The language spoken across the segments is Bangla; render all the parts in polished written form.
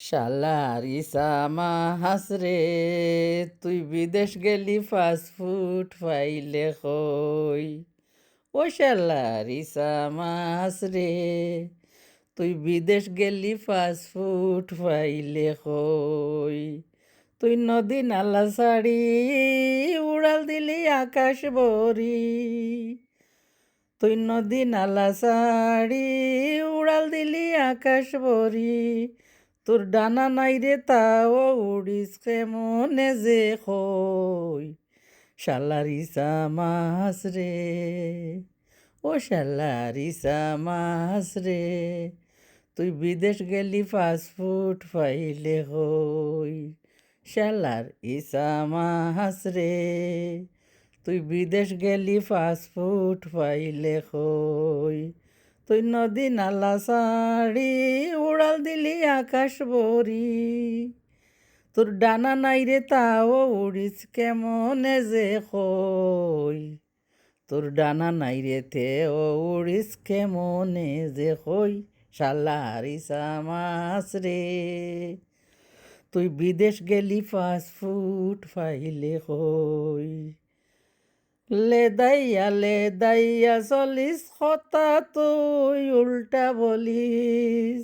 শালার ইসা মাহাস রে, তুই বিদেশ গেলি ফাস্টফুড ফাইলে কই। ও শালার ইসা মাহাস রে, তুই বিদেশ গেলি ফাস্টফুড ফাইলে কই। তুই নদী নালা ছাড়ি উড়াল দিলি আকাশ ভরি। তুই নদী নালা ছাড়ি উড়াল দিলি আকাশ ভরি। তোর ডানা নাই রে তাও উড়িস কেমনে যে কই। শালারিসা মাছ রে, ও শালারিসা মাছ রে, তুই বিদেশ গেলি ফাস্টফুড ফাইলে হই। শালার ইসা মাছ রে, তুই বিদেশ গেলি ফাস্টফুড ফাইলে হই। তুই নদী নালা ছাড়ি উড়াল দিলি আকাশ ভরি। তোর ডানা নাই রে তাও উড়িস কেমনে যে কই। তোর ডানা নাই রে তেও উড়িস কেমনে যে কই। শালার ইসা মাছ রে, তুই বিদেশ গেলি ফাস্টফুড ফাইলে হই। লে দাইয়া চলিস কথা তুই উল্টা বলিস।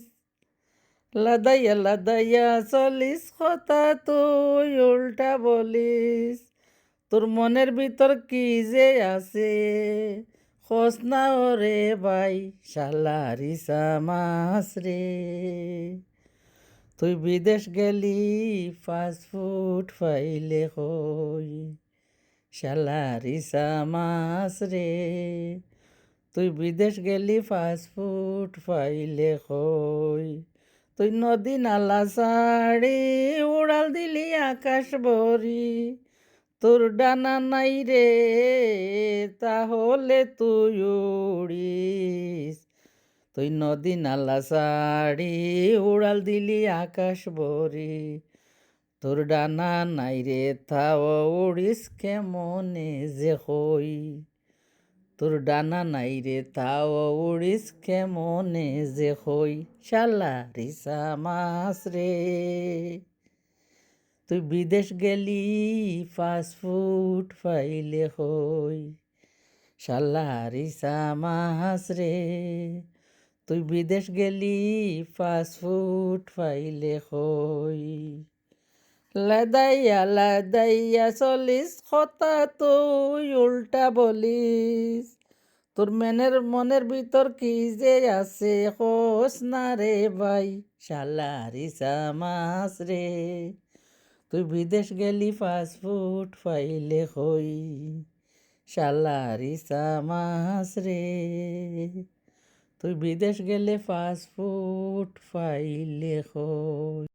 লাদাইয়া চলিস কথা তুই উল্টা বলিস। তোর মনের ভিতর কি যে আছে খোঁজ না ওরে ভাই। শালারিসা মাছ রে, তুই বিদেশ গেলি ফাস্টফুড ফাইলে হই। শালারিসা মাছ রে, তুই বিদেশ গেলি ফাস্টফুড ফাইলে হই। তুই নদী নালা ছাড়ি উড়াল দিলি আকাশ ভরি। তোর ডানা নাই রে তাহলে তুই উড়িস। তুই নদী নালা ছাড়ি উড়াল দিলি আকাশ ভরি। তোর ডানা নাই রে তাও উড়িস কেমনে যে হই। তোর ডানা নাই রে তাও উড়িস কেমনে যে হই। শালারিসা মাছ রে, তুই বিদেশ গেলি ফাস্টফুড ফাইলে হই। শালারিসা মাছ রে, তুই বিদেশ গেলি ফাস্টফুড ফাইলে হই। লাদাইয়া চলিস কথা তুই উল্টা বলিস। তোর মনের ভিতর কি যে আছে খোঁজ না রে ভাই। শালারিসা মাছ রে, তুই বিদেশ গেলি ফাস্টফুড ফাইলে হই। শালারিসা মাছ রে, তুই বিদেশ গেলে ফাস্টফুড ফাইলে হই।